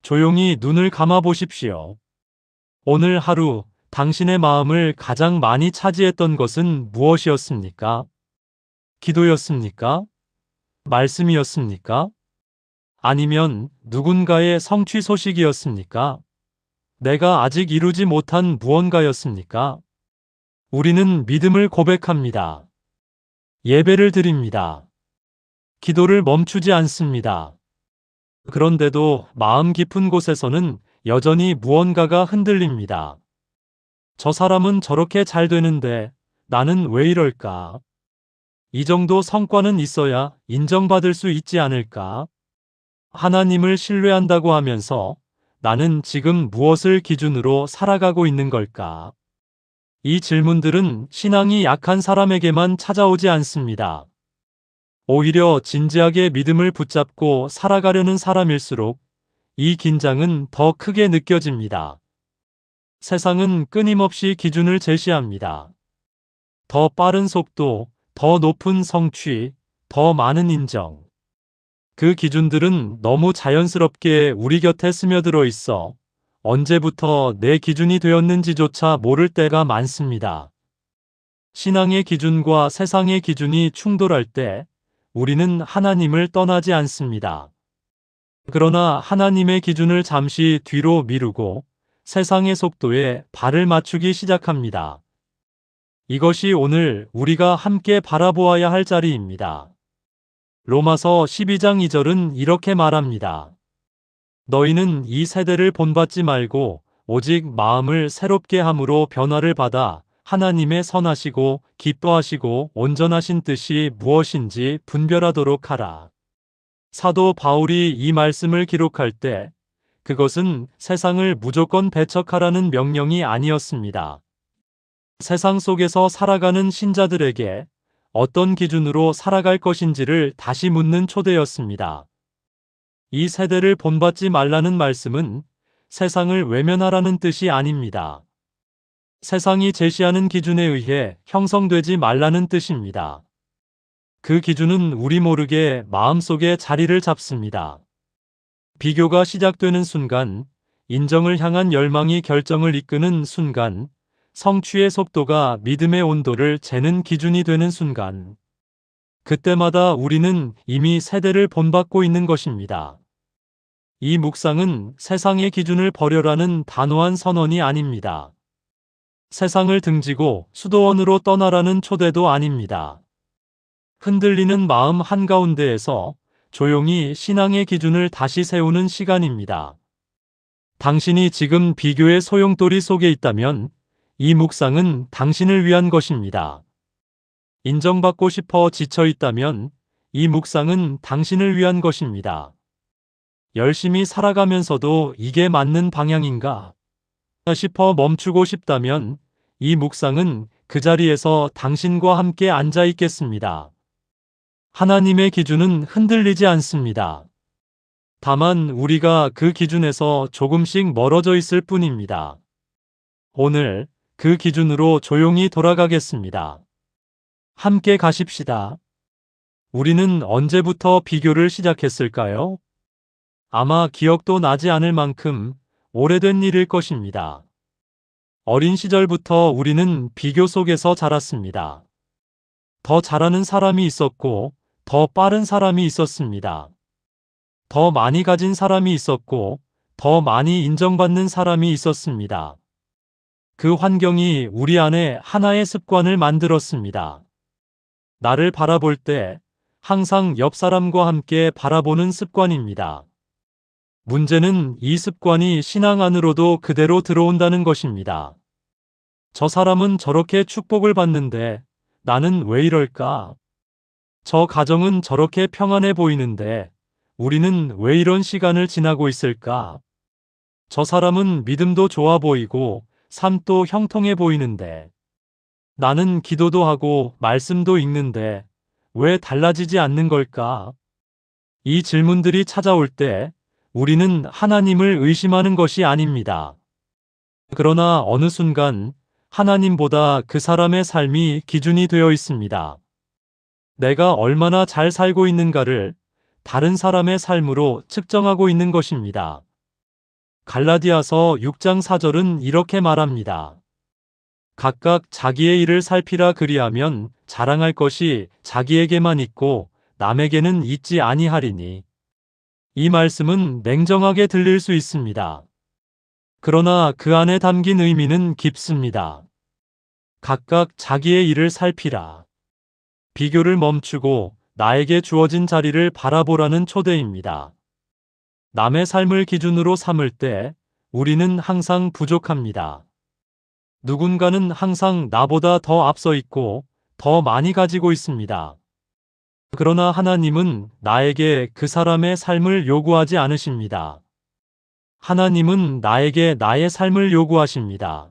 조용히 눈을 감아 보십시오. 오늘 하루 당신의 마음을 가장 많이 차지했던 것은 무엇이었습니까? 기도였습니까? 말씀이었습니까? 아니면 누군가의 성취 소식이었습니까? 내가 아직 이루지 못한 무언가였습니까? 우리는 믿음을 고백합니다. 예배를 드립니다. 기도를 멈추지 않습니다. 그런데도 마음 깊은 곳에서는 여전히 무언가가 흔들립니다. 저 사람은 저렇게 잘 되는데 나는 왜 이럴까? 이 정도 성과는 있어야 인정받을 수 있지 않을까? 하나님을 신뢰한다고 하면서 나는 지금 무엇을 기준으로 살아가고 있는 걸까? 이 질문들은 신앙이 약한 사람에게만 찾아오지 않습니다. 오히려 진지하게 믿음을 붙잡고 살아가려는 사람일수록 이 긴장은 더 크게 느껴집니다. 세상은 끊임없이 기준을 제시합니다. 더 빠른 속도, 더 높은 성취, 더 많은 인정. 그 기준들은 너무 자연스럽게 우리 곁에 스며들어 있어 언제부터 내 기준이 되었는지조차 모를 때가 많습니다. 신앙의 기준과 세상의 기준이 충돌할 때 우리는 하나님을 떠나지 않습니다. 그러나 하나님의 기준을 잠시 뒤로 미루고 세상의 속도에 발을 맞추기 시작합니다. 이것이 오늘 우리가 함께 바라보아야 할 자리입니다. 로마서 12장 2절은 이렇게 말합니다. 너희는 이 세대를 본받지 말고 오직 마음을 새롭게 함으로 변화를 받아 하나님의 선하시고 기뻐하시고 온전하신 뜻이 무엇인지 분별하도록 하라. 사도 바울이 이 말씀을 기록할 때 그것은 세상을 무조건 배척하라는 명령이 아니었습니다. 세상 속에서 살아가는 신자들에게 어떤 기준으로 살아갈 것인지를 다시 묻는 초대였습니다. 이 세대를 본받지 말라는 말씀은 세상을 외면하라는 뜻이 아닙니다. 세상이 제시하는 기준에 의해 형성되지 말라는 뜻입니다. 그 기준은 우리 모르게 마음속에 자리를 잡습니다. 비교가 시작되는 순간, 인정을 향한 열망이 결정을 이끄는 순간, 성취의 속도가 믿음의 온도를 재는 기준이 되는 순간, 그때마다 우리는 이미 세대를 본받고 있는 것입니다. 이 묵상은 세상의 기준을 버려라는 단호한 선언이 아닙니다. 세상을 등지고 수도원으로 떠나라는 초대도 아닙니다. 흔들리는 마음 한가운데에서 조용히 신앙의 기준을 다시 세우는 시간입니다. 당신이 지금 비교의 소용돌이 속에 있다면 이 묵상은 당신을 위한 것입니다. 인정받고 싶어 지쳐 있다면 이 묵상은 당신을 위한 것입니다. 열심히 살아가면서도 이게 맞는 방향인가 싶어 멈추고 싶다면 이 묵상은 그 자리에서 당신과 함께 앉아 있겠습니다. 하나님의 기준은 흔들리지 않습니다. 다만 우리가 그 기준에서 조금씩 멀어져 있을 뿐입니다. 오늘 그 기준으로 조용히 돌아가겠습니다. 함께 가십시다. 우리는 언제부터 비교를 시작했을까요? 아마 기억도 나지 않을 만큼 오래된 일일 것입니다. 어린 시절부터 우리는 비교 속에서 자랐습니다. 더 잘하는 사람이 있었고, 더 빠른 사람이 있었습니다. 더 많이 가진 사람이 있었고, 더 많이 인정받는 사람이 있었습니다. 그 환경이 우리 안에 하나의 습관을 만들었습니다. 나를 바라볼 때 항상 옆 사람과 함께 바라보는 습관입니다. 문제는 이 습관이 신앙 안으로도 그대로 들어온다는 것입니다. 저 사람은 저렇게 축복을 받는데 나는 왜 이럴까? 저 가정은 저렇게 평안해 보이는데 우리는 왜 이런 시간을 지나고 있을까? 저 사람은 믿음도 좋아 보이고 삶도 형통해 보이는데 나는 기도도 하고 말씀도 읽는데 왜 달라지지 않는 걸까? 이 질문들이 찾아올 때 우리는 하나님을 의심하는 것이 아닙니다. 그러나 어느 순간 하나님보다 그 사람의 삶이 기준이 되어 있습니다. 내가 얼마나 잘 살고 있는가를 다른 사람의 삶으로 측정하고 있는 것입니다. 갈라디아서 6장 4절은 이렇게 말합니다. 각각 자기의 일을 살피라 그리하면 자랑할 것이 자기에게만 있고 남에게는 있지 아니하리니. 이 말씀은 냉정하게 들릴 수 있습니다. 그러나 그 안에 담긴 의미는 깊습니다. 각각 자기의 일을 살피라. 비교를 멈추고 나에게 주어진 자리를 바라보라는 초대입니다. 남의 삶을 기준으로 삼을 때 우리는 항상 부족합니다. 누군가는 항상 나보다 더 앞서 있고 더 많이 가지고 있습니다. 그러나 하나님은 나에게 그 사람의 삶을 요구하지 않으십니다. 하나님은 나에게 나의 삶을 요구하십니다.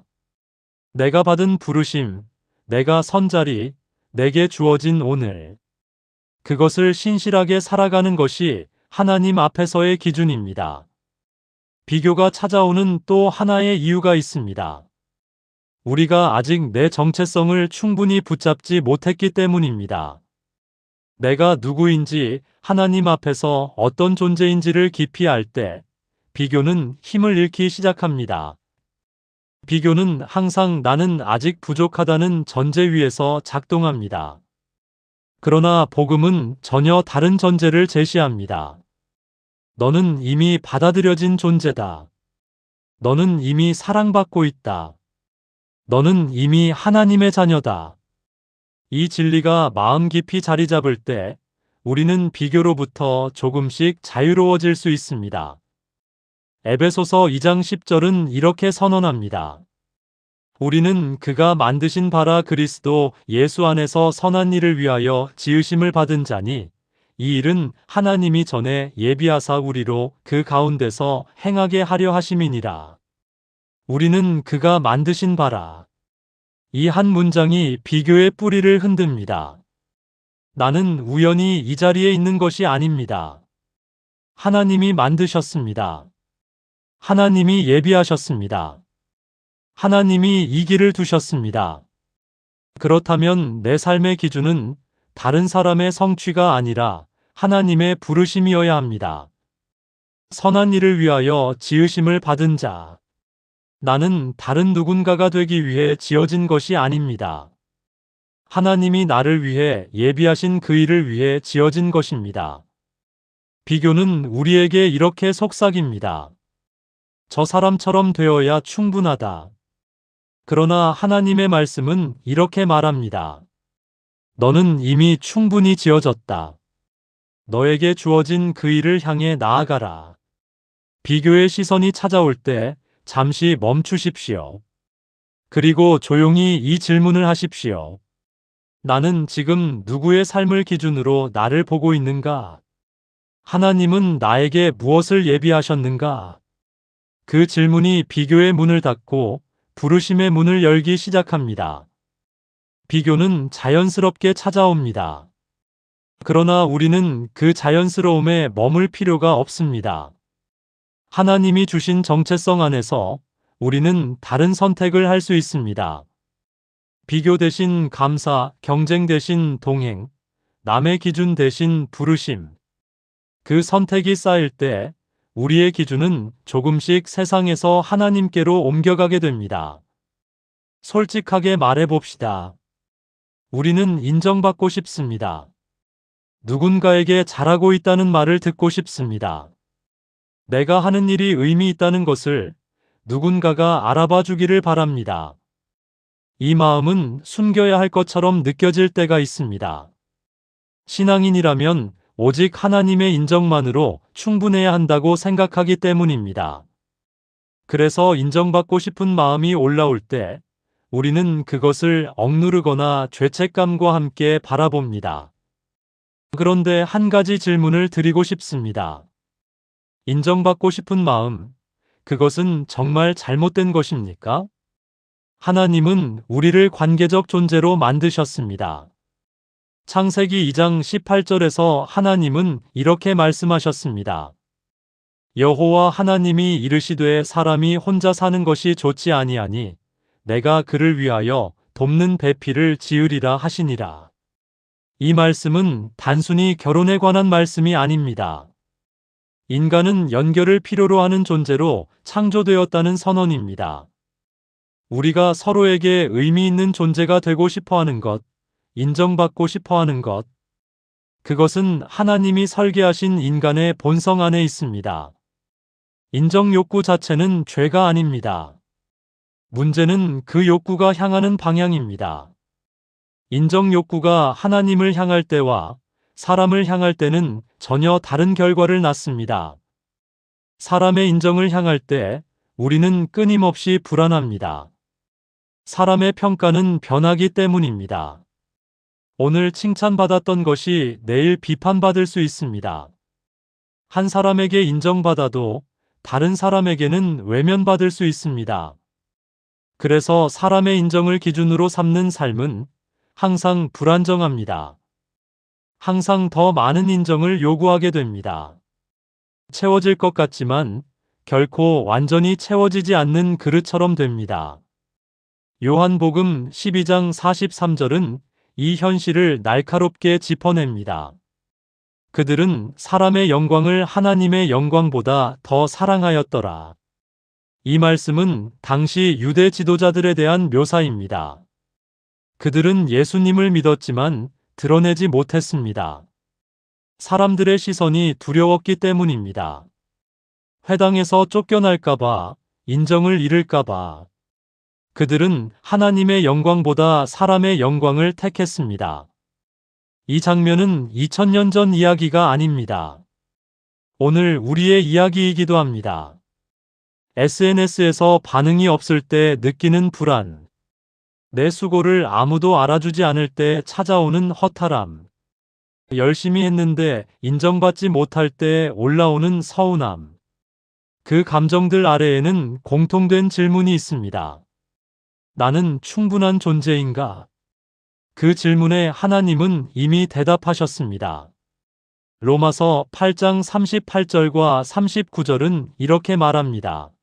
내가 받은 부르심, 내가 선 자리, 내게 주어진 오늘. 그것을 신실하게 살아가는 것이 하나님 앞에서의 기준입니다. 비교가 찾아오는 또 하나의 이유가 있습니다. 우리가 아직 내 정체성을 충분히 붙잡지 못했기 때문입니다. 내가 누구인지, 하나님 앞에서 어떤 존재인지를 깊이 알 때 비교는 힘을 잃기 시작합니다. 비교는 항상 나는 아직 부족하다는 전제 위에서 작동합니다. 그러나 복음은 전혀 다른 전제를 제시합니다. 너는 이미 받아들여진 존재다. 너는 이미 사랑받고 있다. 너는 이미 하나님의 자녀다. 이 진리가 마음 깊이 자리 잡을 때 우리는 비교로부터 조금씩 자유로워질 수 있습니다. 에베소서 2장 10절은 이렇게 선언합니다. 우리는 그가 만드신 바라 그리스도 예수 안에서 선한 일을 위하여 지으심을 받은 자니 이 일은 하나님이 전에 예비하사 우리로 그 가운데서 행하게 하려 하심이니라. 우리는 그가 만드신 바라. 이 한 문장이 비교의 뿌리를 흔듭니다. 나는 우연히 이 자리에 있는 것이 아닙니다. 하나님이 만드셨습니다. 하나님이 예비하셨습니다. 하나님이 이 길을 두셨습니다. 그렇다면 내 삶의 기준은 다른 사람의 성취가 아니라 하나님의 부르심이어야 합니다. 선한 일을 위하여 지으심을 받은 자. 나는 다른 누군가가 되기 위해 지어진 것이 아닙니다. 하나님이 나를 위해 예비하신 그 일을 위해 지어진 것입니다. 비교는 우리에게 이렇게 속삭입니다. 저 사람처럼 되어야 충분하다. 그러나 하나님의 말씀은 이렇게 말합니다. 너는 이미 충분히 지어졌다. 너에게 주어진 그 일을 향해 나아가라. 비교의 시선이 찾아올 때 잠시 멈추십시오. 그리고 조용히 이 질문을 하십시오. 나는 지금 누구의 삶을 기준으로 나를 보고 있는가? 하나님은 나에게 무엇을 예비하셨는가? 그 질문이 비교의 문을 닫고 부르심의 문을 열기 시작합니다. 비교는 자연스럽게 찾아옵니다. 그러나 우리는 그 자연스러움에 머물 필요가 없습니다. 하나님이 주신 정체성 안에서 우리는 다른 선택을 할 수 있습니다. 비교 대신 감사, 경쟁 대신 동행, 남의 기준 대신 부르심. 그 선택이 쌓일 때 우리의 기준은 조금씩 세상에서 하나님께로 옮겨가게 됩니다. 솔직하게 말해봅시다. 우리는 인정받고 싶습니다. 누군가에게 잘하고 있다는 말을 듣고 싶습니다. 내가 하는 일이 의미 있다는 것을 누군가가 알아봐 주기를 바랍니다. 이 마음은 숨겨야 할 것처럼 느껴질 때가 있습니다. 신앙인이라면 오직 하나님의 인정만으로 충분해야 한다고 생각하기 때문입니다. 그래서 인정받고 싶은 마음이 올라올 때 우리는 그것을 억누르거나 죄책감과 함께 바라봅니다. 그런데 한 가지 질문을 드리고 싶습니다. 인정받고 싶은 마음, 그것은 정말 잘못된 것입니까? 하나님은 우리를 관계적 존재로 만드셨습니다. 창세기 2장 18절에서 하나님은 이렇게 말씀하셨습니다. 여호와 하나님이 이르시되 사람이 혼자 사는 것이 좋지 아니하니 내가 그를 위하여 돕는 배필을 지으리라 하시니라. 이 말씀은 단순히 결혼에 관한 말씀이 아닙니다. 인간은 연결을 필요로 하는 존재로 창조되었다는 선언입니다. 우리가 서로에게 의미 있는 존재가 되고 싶어 하는 것, 인정받고 싶어 하는 것, 그것은 하나님이 설계하신 인간의 본성 안에 있습니다. 인정 욕구 자체는 죄가 아닙니다. 문제는 그 욕구가 향하는 방향입니다. 인정 욕구가 하나님을 향할 때와 사람을 향할 때는 전혀 다른 결과를 낳습니다. 사람의 인정을 향할 때 우리는 끊임없이 불안합니다. 사람의 평가는 변하기 때문입니다. 오늘 칭찬받았던 것이 내일 비판받을 수 있습니다. 한 사람에게 인정받아도 다른 사람에게는 외면받을 수 있습니다. 그래서 사람의 인정을 기준으로 삼는 삶은 항상 불안정합니다. 항상 더 많은 인정을 요구하게 됩니다. 채워질 것 같지만 결코 완전히 채워지지 않는 그릇처럼 됩니다. 요한복음 12장 43절은 이 현실을 날카롭게 짚어냅니다. 그들은 사람의 영광을 하나님의 영광보다 더 사랑하였더라. 이 말씀은 당시 유대 지도자들에 대한 묘사입니다. 그들은 예수님을 믿었지만 드러내지 못했습니다. 사람들의 시선이 두려웠기 때문입니다. 회당에서 쫓겨날까봐, 인정을 잃을까봐. 그들은 하나님의 영광보다 사람의 영광을 택했습니다. 이 장면은 2000년 전 이야기가 아닙니다. 오늘 우리의 이야기이기도 합니다. SNS에서 반응이 없을 때 느끼는 불안, 내 수고를 아무도 알아주지 않을 때 찾아오는 허탈함, 열심히 했는데 인정받지 못할 때 올라오는 서운함. 그 감정들 아래에는 공통된 질문이 있습니다. 나는 충분한 존재인가? 그 질문에 하나님은 이미 대답하셨습니다. 로마서 8장 38절과 39절은 이렇게 말합니다.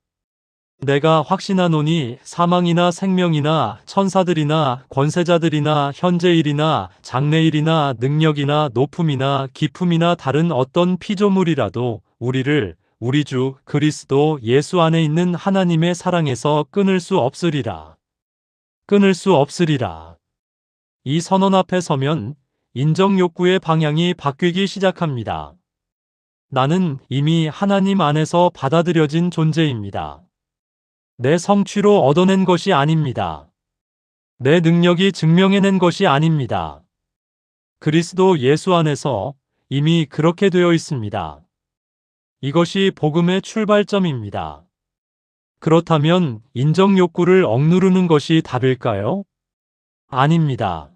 내가 확신하노니 사망이나 생명이나 천사들이나 권세자들이나 현재일이나 장래일이나 능력이나 높음이나 깊음이나 다른 어떤 피조물이라도 우리를 우리 주 그리스도 예수 안에 있는 하나님의 사랑에서 끊을 수 없으리라. 끊을 수 없으리라. 이 선언 앞에 서면 인정 욕구의 방향이 바뀌기 시작합니다. 나는 이미 하나님 안에서 받아들여진 존재입니다. 내 성취로 얻어낸 것이 아닙니다. 내 능력이 증명해낸 것이 아닙니다. 그리스도 예수 안에서 이미 그렇게 되어 있습니다. 이것이 복음의 출발점입니다. 그렇다면 인정 욕구를 억누르는 것이 답일까요? 아닙니다.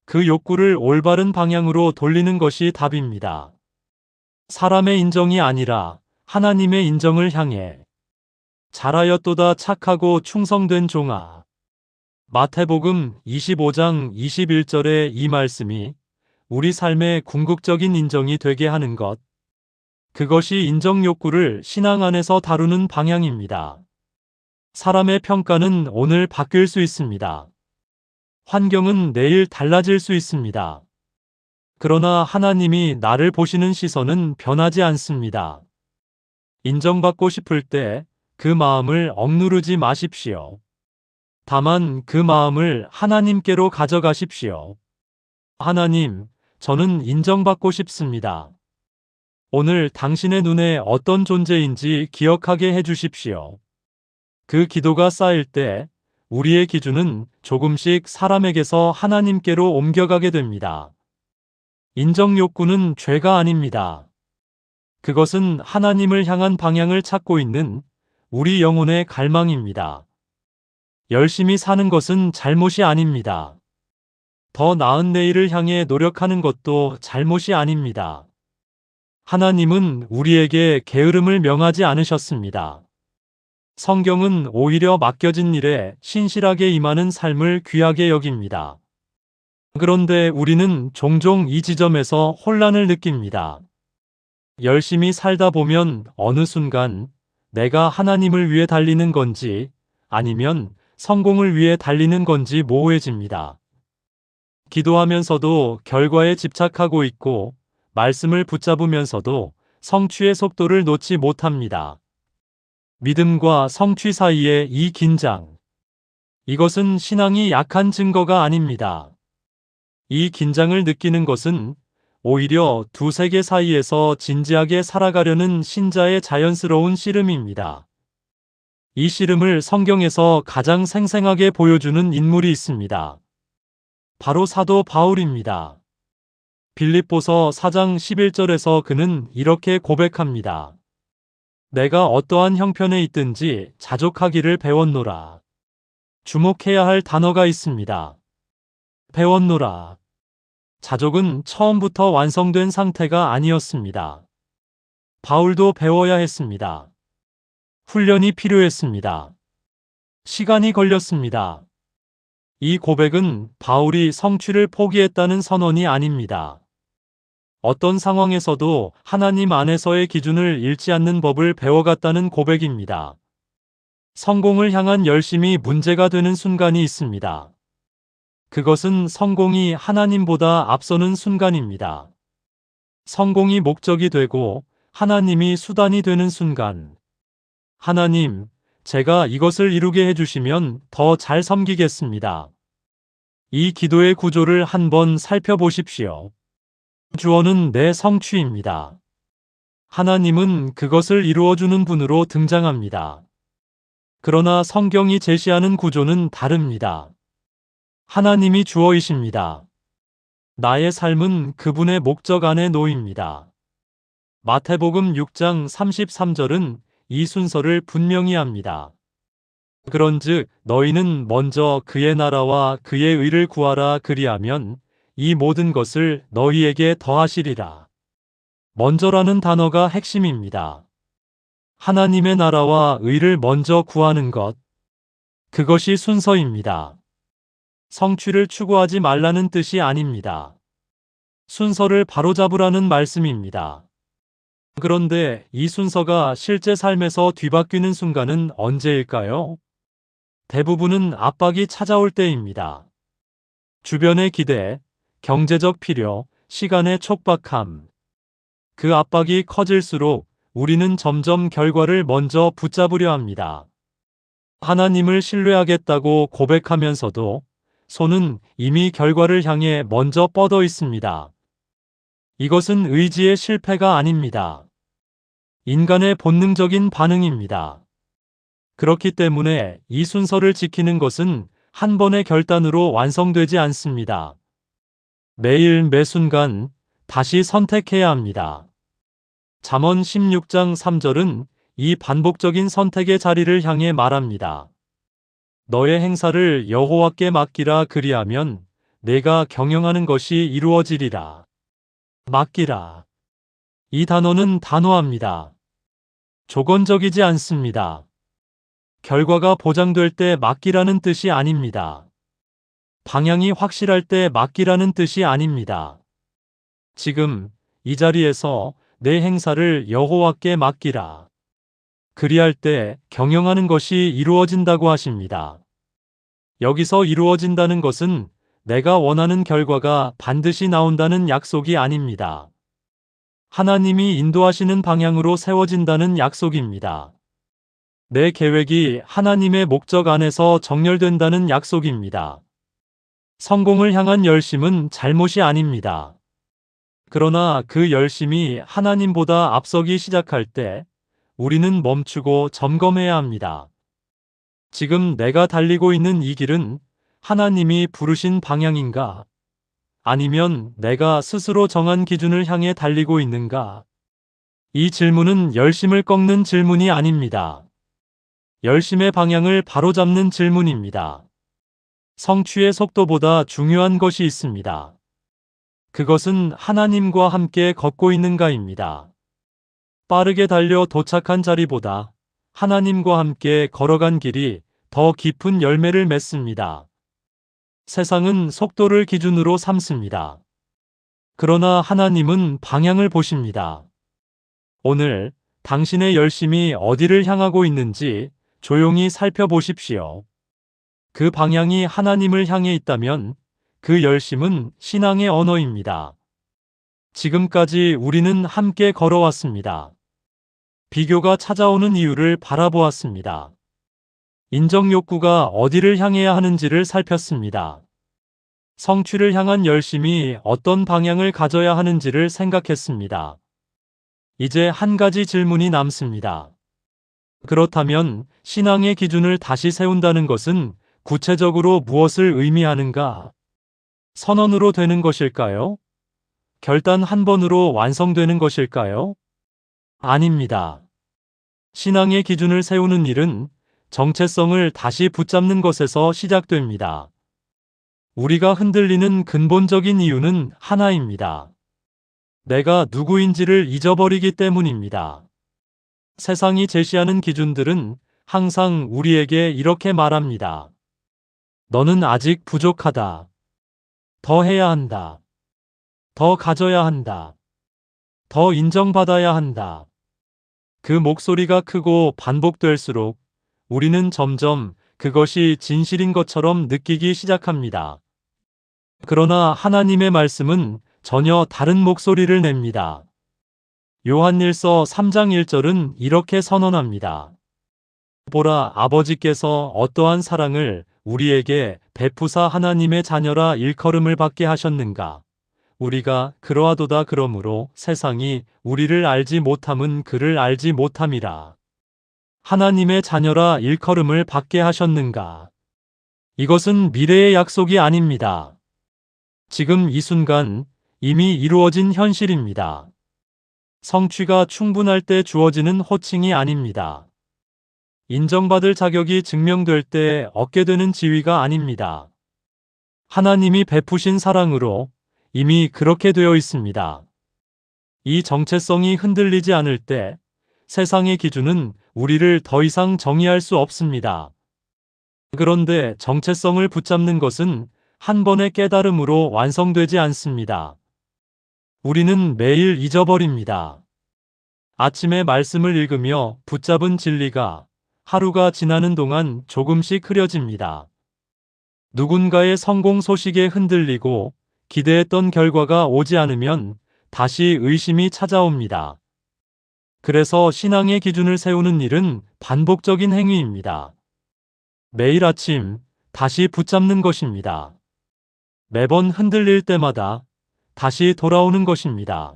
그 욕구를 올바른 방향으로 돌리는 것이 답입니다. 사람의 인정이 아니라 하나님의 인정을 향해 잘하였도다 착하고 충성된 종아. 마태복음 25장 21절의 이 말씀이 우리 삶의 궁극적인 인정이 되게 하는 것. 그것이 인정 욕구를 신앙 안에서 다루는 방향입니다. 사람의 평가는 오늘 바뀔 수 있습니다. 환경은 내일 달라질 수 있습니다. 그러나 하나님이 나를 보시는 시선은 변하지 않습니다. 인정받고 싶을 때 그 마음을 억누르지 마십시오. 다만 그 마음을 하나님께로 가져가십시오. 하나님, 저는 인정받고 싶습니다. 오늘 당신의 눈에 어떤 존재인지 기억하게 해주십시오. 그 기도가 쌓일 때 우리의 기준은 조금씩 사람에게서 하나님께로 옮겨가게 됩니다. 인정 욕구는 죄가 아닙니다. 그것은 하나님을 향한 방향을 찾고 있는 우리 영혼의 갈망입니다. 열심히 사는 것은 잘못이 아닙니다. 더 나은 내일을 향해 노력하는 것도 잘못이 아닙니다. 하나님은 우리에게 게으름을 명하지 않으셨습니다. 성경은 오히려 맡겨진 일에 신실하게 임하는 삶을 귀하게 여깁니다. 그런데 우리는 종종 이 지점에서 혼란을 느낍니다. 열심히 살다 보면 어느 순간 내가 하나님을 위해 달리는 건지 아니면 성공을 위해 달리는 건지 모호해집니다. 기도하면서도 결과에 집착하고 있고 말씀을 붙잡으면서도 성취의 속도를 놓지 못합니다. 믿음과 성취 사이의 이 긴장. 이것은 신앙이 약한 증거가 아닙니다. 이 긴장을 느끼는 것은 오히려 두 세계 사이에서 진지하게 살아가려는 신자의 자연스러운 씨름입니다. 이 씨름을 성경에서 가장 생생하게 보여주는 인물이 있습니다. 바로 사도 바울입니다. 빌립보서 4장 11절에서 그는 이렇게 고백합니다. 내가 어떠한 형편에 있든지 자족하기를 배웠노라. 주목해야 할 단어가 있습니다. 배웠노라. 자족은 처음부터 완성된 상태가 아니었습니다. 바울도 배워야 했습니다. 훈련이 필요했습니다. 시간이 걸렸습니다. 이 고백은 바울이 성취를 포기했다는 선언이 아닙니다. 어떤 상황에서도 하나님 안에서의 기준을 잃지 않는 법을 배워갔다는 고백입니다. 성공을 향한 열심이 문제가 되는 순간이 있습니다. 그것은 성공이 하나님보다 앞서는 순간입니다. 성공이 목적이 되고 하나님이 수단이 되는 순간. 하나님, 제가 이것을 이루게 해주시면 더 잘 섬기겠습니다. 이 기도의 구조를 한번 살펴보십시오. 주어는 내 성취입니다. 하나님은 그것을 이루어주는 분으로 등장합니다. 그러나 성경이 제시하는 구조는 다릅니다. 하나님이 주어이십니다. 나의 삶은 그분의 목적 안에 놓입니다. 마태복음 6장 33절은 이 순서를 분명히 합니다. 그런즉 너희는 먼저 그의 나라와 그의 의를 구하라 그리하면 이 모든 것을 너희에게 더하시리라. 먼저라는 단어가 핵심입니다. 하나님의 나라와 의를 먼저 구하는 것. 그것이 순서입니다. 성취를 추구하지 말라는 뜻이 아닙니다. 순서를 바로잡으라는 말씀입니다. 그런데 이 순서가 실제 삶에서 뒤바뀌는 순간은 언제일까요? 대부분은 압박이 찾아올 때입니다. 주변의 기대, 경제적 필요, 시간의 촉박함. 그 압박이 커질수록 우리는 점점 결과를 먼저 붙잡으려 합니다. 하나님을 신뢰하겠다고 고백하면서도 손은 이미 결과를 향해 먼저 뻗어 있습니다. 이것은 의지의 실패가 아닙니다. 인간의 본능적인 반응입니다. 그렇기 때문에 이 순서를 지키는 것은 한 번의 결단으로 완성되지 않습니다. 매일 매 순간 다시 선택해야 합니다. 잠언 16장 3절은 이 반복적인 선택의 자리를 향해 말합니다. 너의 행사를 여호와께 맡기라 그리하면 내가 경영하는 것이 이루어지리라. 맡기라. 이 단어는 단호합니다. 조건적이지 않습니다. 결과가 보장될 때 맡기라는 뜻이 아닙니다. 방향이 확실할 때 맡기라는 뜻이 아닙니다. 지금 이 자리에서 내 행사를 여호와께 맡기라. 그리할 때 경영하는 것이 이루어진다고 하십니다. 여기서 이루어진다는 것은 내가 원하는 결과가 반드시 나온다는 약속이 아닙니다. 하나님이 인도하시는 방향으로 세워진다는 약속입니다. 내 계획이 하나님의 목적 안에서 정렬된다는 약속입니다. 성공을 향한 열심은 잘못이 아닙니다. 그러나 그 열심이 하나님보다 앞서기 시작할 때 우리는 멈추고 점검해야 합니다. 지금 내가 달리고 있는 이 길은 하나님이 부르신 방향인가? 아니면 내가 스스로 정한 기준을 향해 달리고 있는가? 이 질문은 열심을 꺾는 질문이 아닙니다. 열심의 방향을 바로잡는 질문입니다. 성취의 속도보다 중요한 것이 있습니다. 그것은 하나님과 함께 걷고 있는가입니다. 빠르게 달려 도착한 자리보다 하나님과 함께 걸어간 길이 더 깊은 열매를 맺습니다. 세상은 속도를 기준으로 삼습니다. 그러나 하나님은 방향을 보십니다. 오늘 당신의 열심이 어디를 향하고 있는지 조용히 살펴보십시오. 그 방향이 하나님을 향해 있다면 그 열심은 신앙의 언어입니다. 지금까지 우리는 함께 걸어왔습니다. 비교가 찾아오는 이유를 바라보았습니다. 인정 욕구가 어디를 향해야 하는지를 살폈습니다. 성취를 향한 열심이 어떤 방향을 가져야 하는지를 생각했습니다. 이제 한 가지 질문이 남습니다. 그렇다면 신앙의 기준을 다시 세운다는 것은 구체적으로 무엇을 의미하는가? 선언으로 되는 것일까요? 결단 한 번으로 완성되는 것일까요? 아닙니다. 신앙의 기준을 세우는 일은 정체성을 다시 붙잡는 것에서 시작됩니다. 우리가 흔들리는 근본적인 이유는 하나입니다. 내가 누구인지를 잊어버리기 때문입니다. 세상이 제시하는 기준들은 항상 우리에게 이렇게 말합니다. 너는 아직 부족하다. 더 해야 한다. 더 가져야 한다. 더 인정받아야 한다. 그 목소리가 크고 반복될수록 우리는 점점 그것이 진실인 것처럼 느끼기 시작합니다. 그러나 하나님의 말씀은 전혀 다른 목소리를 냅니다. 요한일서 3장 1절은 이렇게 선언합니다. 보라, 아버지께서 어떠한 사랑을 우리에게 베푸사 하나님의 자녀라 일컬음을 받게 하셨는가. 우리가 그러하도다. 그러므로 세상이 우리를 알지 못함은 그를 알지 못함이라. 하나님의 자녀라 일컬음을 받게 하셨는가. 이것은 미래의 약속이 아닙니다. 지금 이 순간 이미 이루어진 현실입니다. 성취가 충분할 때 주어지는 호칭이 아닙니다. 인정받을 자격이 증명될 때 얻게 되는 지위가 아닙니다. 하나님이 베푸신 사랑으로 이미 그렇게 되어 있습니다. 이 정체성이 흔들리지 않을 때 세상의 기준은 우리를 더 이상 정의할 수 없습니다. 그런데 정체성을 붙잡는 것은 한 번의 깨달음으로 완성되지 않습니다. 우리는 매일 잊어버립니다. 아침에 말씀을 읽으며 붙잡은 진리가 하루가 지나는 동안 조금씩 흐려집니다. 누군가의 성공 소식에 흔들리고 기대했던 결과가 오지 않으면 다시 의심이 찾아옵니다. 그래서 신앙의 기준을 세우는 일은 반복적인 행위입니다. 매일 아침 다시 붙잡는 것입니다. 매번 흔들릴 때마다 다시 돌아오는 것입니다.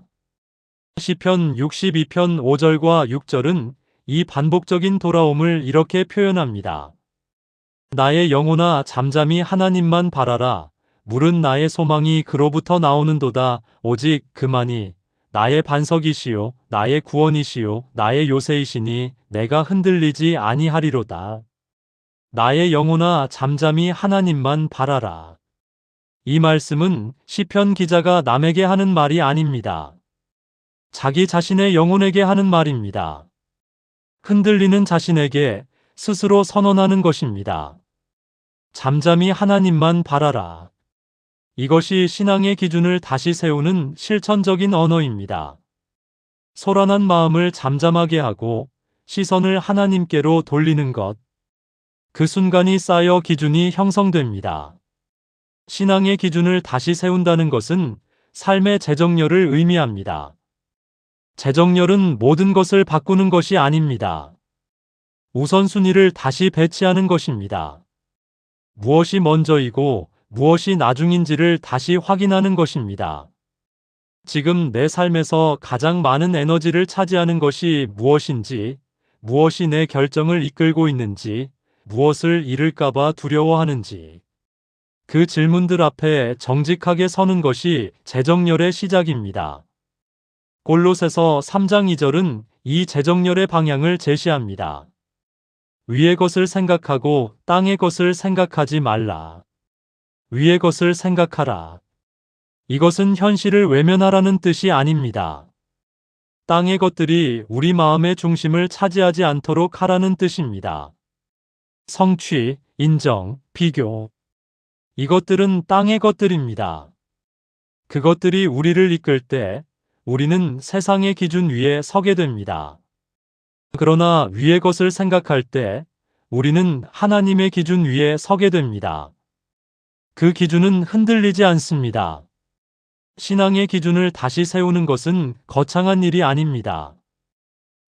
시편 62편 5절과 6절은 이 반복적인 돌아옴을 이렇게 표현합니다. 나의 영혼아 잠잠히 하나님만 바라라. 물은 나의 소망이 그로부터 나오는도다. 오직 그만이 나의 반석이시요 나의 구원이시요 나의 요새이시니 내가 흔들리지 아니하리로다. 나의 영혼아 잠잠히 하나님만 바라라. 이 말씀은 시편 기자가 남에게 하는 말이 아닙니다. 자기 자신의 영혼에게 하는 말입니다. 흔들리는 자신에게 스스로 선언하는 것입니다. 잠잠히 하나님만 바라라. 이것이 신앙의 기준을 다시 세우는 실천적인 언어입니다. 소란한 마음을 잠잠하게 하고 시선을 하나님께로 돌리는 것. 그 순간이 쌓여 기준이 형성됩니다. 신앙의 기준을 다시 세운다는 것은 삶의 재정렬을 의미합니다. 재정렬은 모든 것을 바꾸는 것이 아닙니다. 우선순위를 다시 배치하는 것입니다. 무엇이 먼저이고 무엇이 나중인지를 다시 확인하는 것입니다. 지금 내 삶에서 가장 많은 에너지를 차지하는 것이 무엇인지, 무엇이 내 결정을 이끌고 있는지, 무엇을 잃을까봐 두려워하는지. 그 질문들 앞에 정직하게 서는 것이 재정렬의 시작입니다. 골로새서 3장 2절은 이 재정렬의 방향을 제시합니다. 위의 것을 생각하고 땅의 것을 생각하지 말라. 위의 것을 생각하라. 이것은 현실을 외면하라는 뜻이 아닙니다. 땅의 것들이 우리 마음의 중심을 차지하지 않도록 하라는 뜻입니다. 성취, 인정, 비교. 이것들은 땅의 것들입니다. 그것들이 우리를 이끌 때 우리는 세상의 기준 위에 서게 됩니다. 그러나 위의 것을 생각할 때 우리는 하나님의 기준 위에 서게 됩니다. 그 기준은 흔들리지 않습니다. 신앙의 기준을 다시 세우는 것은 거창한 일이 아닙니다.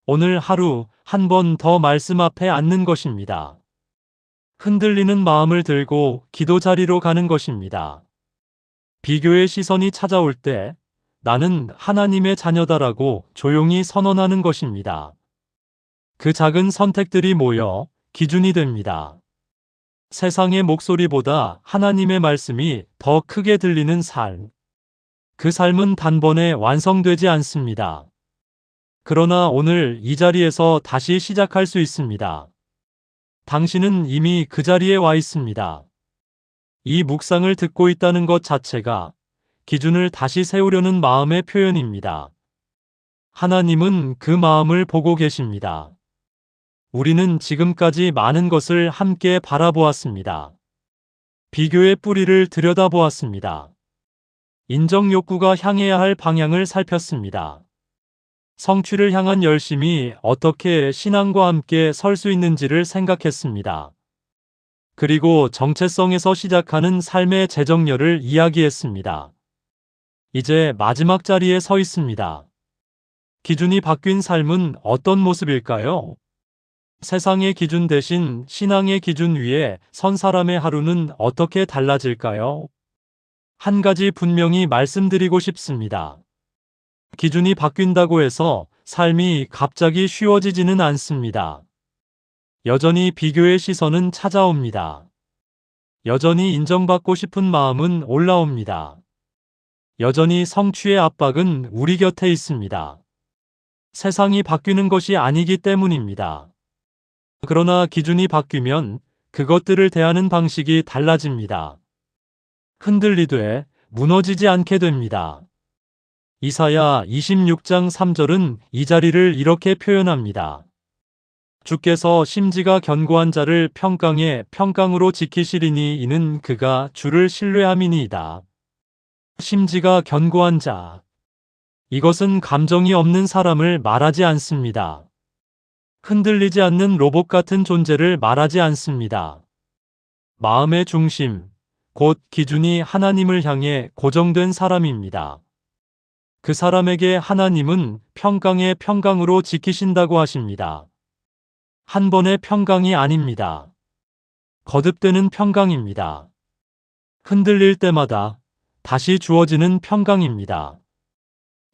오늘 하루 한 번 더 말씀 앞에 앉는 것입니다. 흔들리는 마음을 들고 기도 자리로 가는 것입니다. 비교의 시선이 찾아올 때 나는 하나님의 자녀다라고 조용히 선언하는 것입니다. 그 작은 선택들이 모여 기준이 됩니다. 세상의 목소리보다 하나님의 말씀이 더 크게 들리는 삶. 그 삶은 단번에 완성되지 않습니다. 그러나 오늘 이 자리에서 다시 시작할 수 있습니다. 당신은 이미 그 자리에 와 있습니다. 이 묵상을 듣고 있다는 것 자체가 기준을 다시 세우려는 마음의 표현입니다. 하나님은 그 마음을 보고 계십니다. 우리는 지금까지 많은 것을 함께 바라보았습니다. 비교의 뿌리를 들여다보았습니다. 인정 욕구가 향해야 할 방향을 살폈습니다. 성취를 향한 열심이 어떻게 신앙과 함께 설 수 있는지를 생각했습니다. 그리고 정체성에서 시작하는 삶의 재정렬을 이야기했습니다. 이제 마지막 자리에 서 있습니다. 기준이 바뀐 삶은 어떤 모습일까요? 세상의 기준 대신 신앙의 기준 위에 선 사람의 하루는 어떻게 달라질까요? 한 가지 분명히 말씀드리고 싶습니다. 기준이 바뀐다고 해서 삶이 갑자기 쉬워지지는 않습니다. 여전히 비교의 시선은 찾아옵니다. 여전히 인정받고 싶은 마음은 올라옵니다. 여전히 성취의 압박은 우리 곁에 있습니다. 세상이 바뀌는 것이 아니기 때문입니다. 그러나 기준이 바뀌면 그것들을 대하는 방식이 달라집니다. 흔들리되 무너지지 않게 됩니다. 이사야 26장 3절은 이 자리를 이렇게 표현합니다. 주께서 심지가 견고한 자를 평강에 평강으로 지키시리니 이는 그가 주를 신뢰함이니이다. 심지가 견고한 자. 이것은 감정이 없는 사람을 말하지 않습니다. 흔들리지 않는 로봇 같은 존재를 말하지 않습니다. 마음의 중심, 곧 기준이 하나님을 향해 고정된 사람입니다. 그 사람에게 하나님은 평강에 평강으로 지키신다고 하십니다. 한 번의 평강이 아닙니다. 거듭되는 평강입니다. 흔들릴 때마다 다시 주어지는 평강입니다.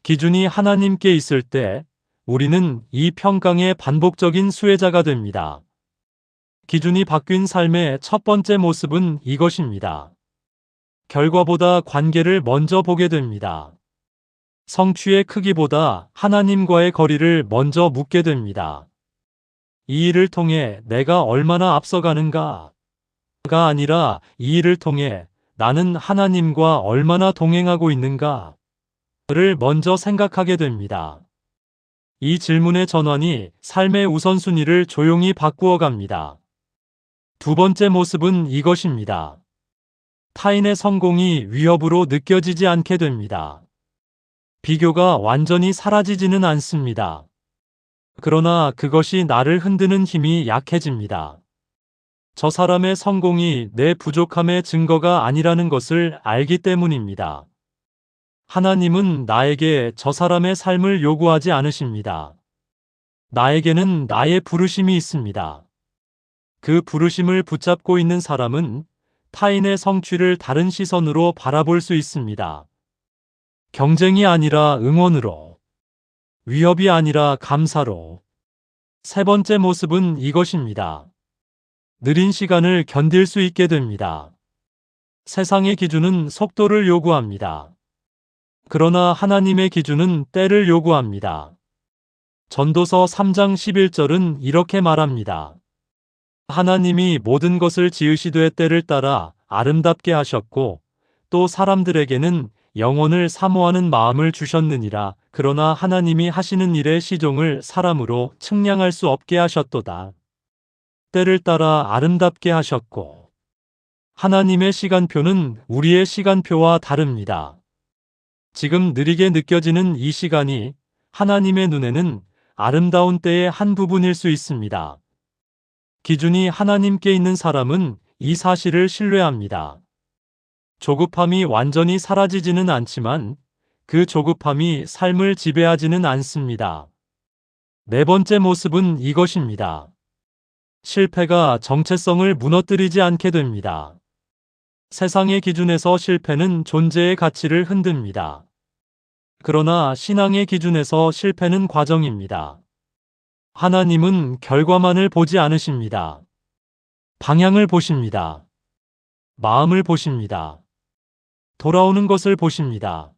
기준이 하나님께 있을 때 우리는 이 평강의 반복적인 수혜자가 됩니다. 기준이 바뀐 삶의 첫 번째 모습은 이것입니다. 결과보다 관계를 먼저 보게 됩니다. 성취의 크기보다 하나님과의 거리를 먼저 묻게 됩니다. 이 일을 통해 내가 얼마나 앞서가는가가 아니라 이 일을 통해 나는 하나님과 얼마나 동행하고 있는가를 먼저 생각하게 됩니다. 이 질문의 전환이 삶의 우선순위를 조용히 바꾸어 갑니다. 두 번째 모습은 이것입니다. 타인의 성공이 위협으로 느껴지지 않게 됩니다. 비교가 완전히 사라지지는 않습니다. 그러나 그것이 나를 흔드는 힘이 약해집니다. 저 사람의 성공이 내 부족함의 증거가 아니라는 것을 알기 때문입니다. 하나님은 나에게 저 사람의 삶을 요구하지 않으십니다. 나에게는 나의 부르심이 있습니다. 그 부르심을 붙잡고 있는 사람은 타인의 성취를 다른 시선으로 바라볼 수 있습니다. 경쟁이 아니라 응원으로, 위협이 아니라 감사로. 세 번째 모습은 이것입니다. 느린 시간을 견딜 수 있게 됩니다. 세상의 기준은 속도를 요구합니다. 그러나 하나님의 기준은 때를 요구합니다. 전도서 3장 11절은 이렇게 말합니다. 하나님이 모든 것을 지으시되 때를 따라 아름답게 하셨고 또 사람들에게는 영혼을 사모하는 마음을 주셨느니라. 그러나 하나님이 하시는 일의 시종을 사람으로 측량할 수 없게 하셨도다. 때를 따라 아름답게 하셨고. 하나님의 시간표는 우리의 시간표와 다릅니다. 지금 느리게 느껴지는 이 시간이 하나님의 눈에는 아름다운 때의 한 부분일 수 있습니다. 기준이 하나님께 있는 사람은 이 사실을 신뢰합니다. 조급함이 완전히 사라지지는 않지만 그 조급함이 삶을 지배하지는 않습니다. 네 번째 모습은 이것입니다. 실패가 정체성을 무너뜨리지 않게 됩니다. 세상의 기준에서 실패는 존재의 가치를 흔듭니다. 그러나 신앙의 기준에서 실패는 과정입니다. 하나님은 결과만을 보지 않으십니다. 방향을 보십니다. 마음을 보십니다. 돌아오는 것을 보십니다.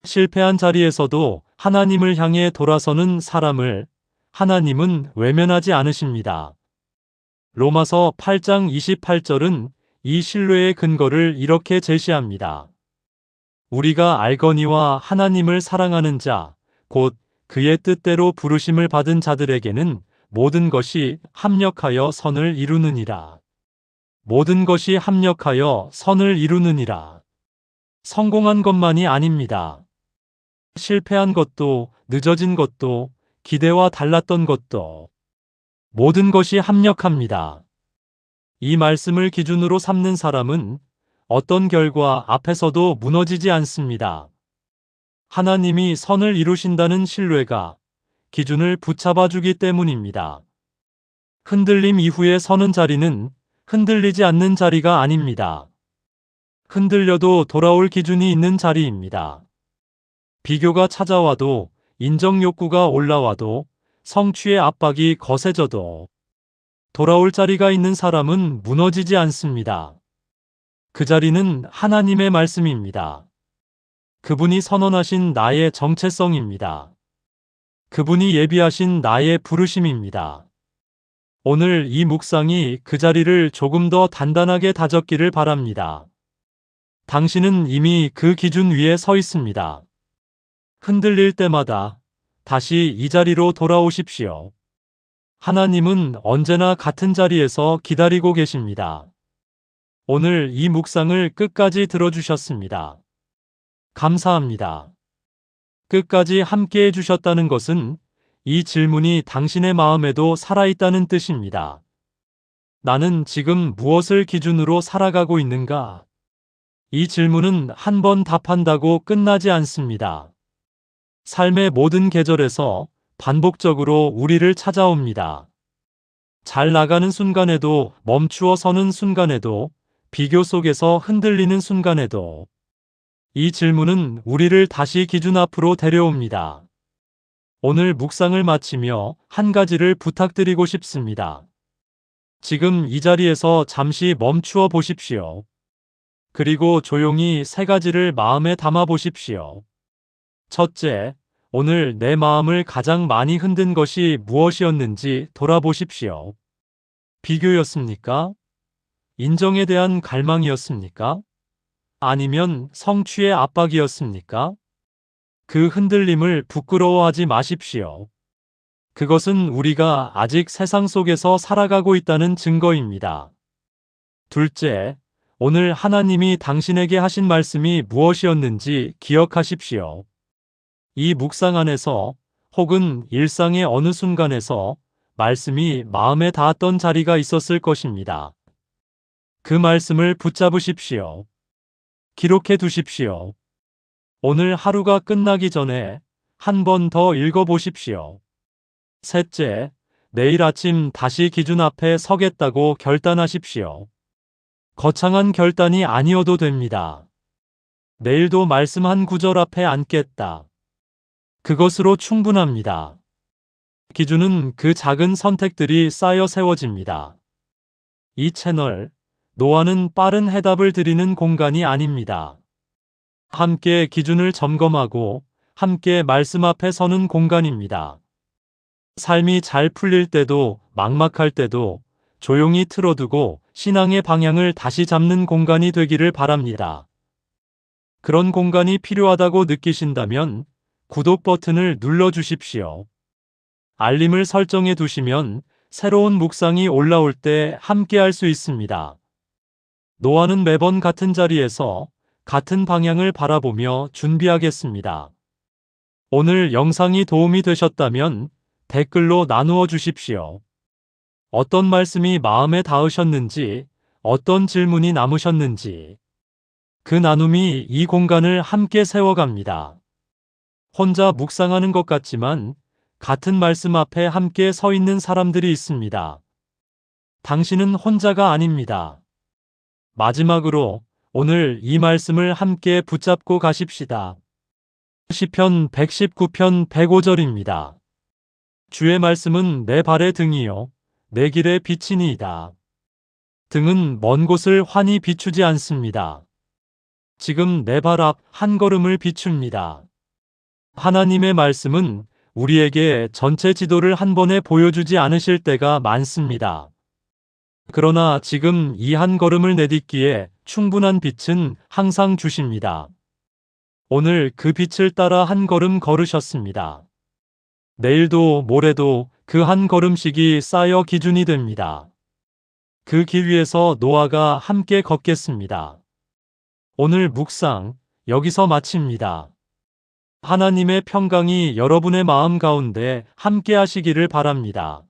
실패한 자리에서도 하나님을 향해 돌아서는 사람을 하나님은 외면하지 않으십니다. 로마서 8장 28절은 이 신뢰의 근거를 이렇게 제시합니다. 우리가 알거니와 하나님을 사랑하는 자, 곧 그의 뜻대로 부르심을 받은 자들에게는 모든 것이 합력하여 선을 이루느니라. 모든 것이 합력하여 선을 이루느니라. 성공한 것만이 아닙니다. 실패한 것도, 늦어진 것도, 기대와 달랐던 것도, 모든 것이 합력합니다. 이 말씀을 기준으로 삼는 사람은 어떤 결과 앞에서도 무너지지 않습니다. 하나님이 선을 이루신다는 신뢰가 기준을 붙잡아 주기 때문입니다. 흔들림 이후에 서는 자리는 흔들리지 않는 자리가 아닙니다. 흔들려도 돌아올 기준이 있는 자리입니다. 비교가 찾아와도, 인정 욕구가 올라와도, 성취의 압박이 거세져도 돌아올 자리가 있는 사람은 무너지지 않습니다. 그 자리는 하나님의 말씀입니다. 그분이 선언하신 나의 정체성입니다. 그분이 예비하신 나의 부르심입니다. 오늘 이 묵상이 그 자리를 조금 더 단단하게 다졌기를 바랍니다. 당신은 이미 그 기준 위에 서 있습니다. 흔들릴 때마다 다시 이 자리로 돌아오십시오. 하나님은 언제나 같은 자리에서 기다리고 계십니다. 오늘 이 묵상을 끝까지 들어주셨습니다. 감사합니다. 끝까지 함께 해주셨다는 것은 이 질문이 당신의 마음에도 살아있다는 뜻입니다. 나는 지금 무엇을 기준으로 살아가고 있는가? 이 질문은 한 번 답한다고 끝나지 않습니다. 삶의 모든 계절에서 반복적으로 우리를 찾아옵니다. 잘 나가는 순간에도, 멈추어 서는 순간에도, 비교 속에서 흔들리는 순간에도 이 질문은 우리를 다시 기준 앞으로 데려옵니다. 오늘 묵상을 마치며 한 가지를 부탁드리고 싶습니다. 지금 이 자리에서 잠시 멈추어 보십시오. 그리고 조용히 세 가지를 마음에 담아 보십시오. 첫째, 오늘 내 마음을 가장 많이 흔든 것이 무엇이었는지 돌아보십시오. 비교였습니까? 인정에 대한 갈망이었습니까? 아니면 성취의 압박이었습니까? 그 흔들림을 부끄러워하지 마십시오. 그것은 우리가 아직 세상 속에서 살아가고 있다는 증거입니다. 둘째, 오늘 하나님이 당신에게 하신 말씀이 무엇이었는지 기억하십시오. 이 묵상 안에서 혹은 일상의 어느 순간에서 말씀이 마음에 닿았던 자리가 있었을 것입니다. 그 말씀을 붙잡으십시오. 기록해 두십시오. 오늘 하루가 끝나기 전에 한 번 더 읽어보십시오. 셋째, 내일 아침 다시 기준 앞에 서겠다고 결단하십시오. 거창한 결단이 아니어도 됩니다. 내일도 말씀 한 구절 앞에 앉겠다. 그것으로 충분합니다. 기준은 그 작은 선택들이 쌓여 세워집니다. 이 채널, 노아는 빠른 해답을 드리는 공간이 아닙니다. 함께 기준을 점검하고 함께 말씀 앞에 서는 공간입니다. 삶이 잘 풀릴 때도 막막할 때도 조용히 틀어두고 신앙의 방향을 다시 잡는 공간이 되기를 바랍니다. 그런 공간이 필요하다고 느끼신다면 구독 버튼을 눌러주십시오. 알림을 설정해 두시면 새로운 묵상이 올라올 때 함께 할 수 있습니다. 노아는 매번 같은 자리에서 같은 방향을 바라보며 준비하겠습니다. 오늘 영상이 도움이 되셨다면 댓글로 나누어 주십시오. 어떤 말씀이 마음에 닿으셨는지, 어떤 질문이 남으셨는지, 그 나눔이 이 공간을 함께 세워갑니다. 혼자 묵상하는 것 같지만 같은 말씀 앞에 함께 서 있는 사람들이 있습니다. 당신은 혼자가 아닙니다. 마지막으로 오늘 이 말씀을 함께 붙잡고 가십시다. 시편 119편 105절입니다. 주의 말씀은 내 발의 등이요 내 길의 빛이니이다. 등은 먼 곳을 환히 비추지 않습니다. 지금 내 발 앞 한 걸음을 비춥니다. 하나님의 말씀은 우리에게 전체 지도를 한 번에 보여주지 않으실 때가 많습니다. 그러나 지금 이 한 걸음을 내딛기에 충분한 빛은 항상 주십니다. 오늘 그 빛을 따라 한 걸음 걸으셨습니다. 내일도 모레도 그 한 걸음씩이 쌓여 기준이 됩니다. 그 길 위에서 노아가 함께 걷겠습니다. 오늘 묵상 여기서 마칩니다. 하나님의 평강이 여러분의 마음 가운데 함께 하시기를 바랍니다.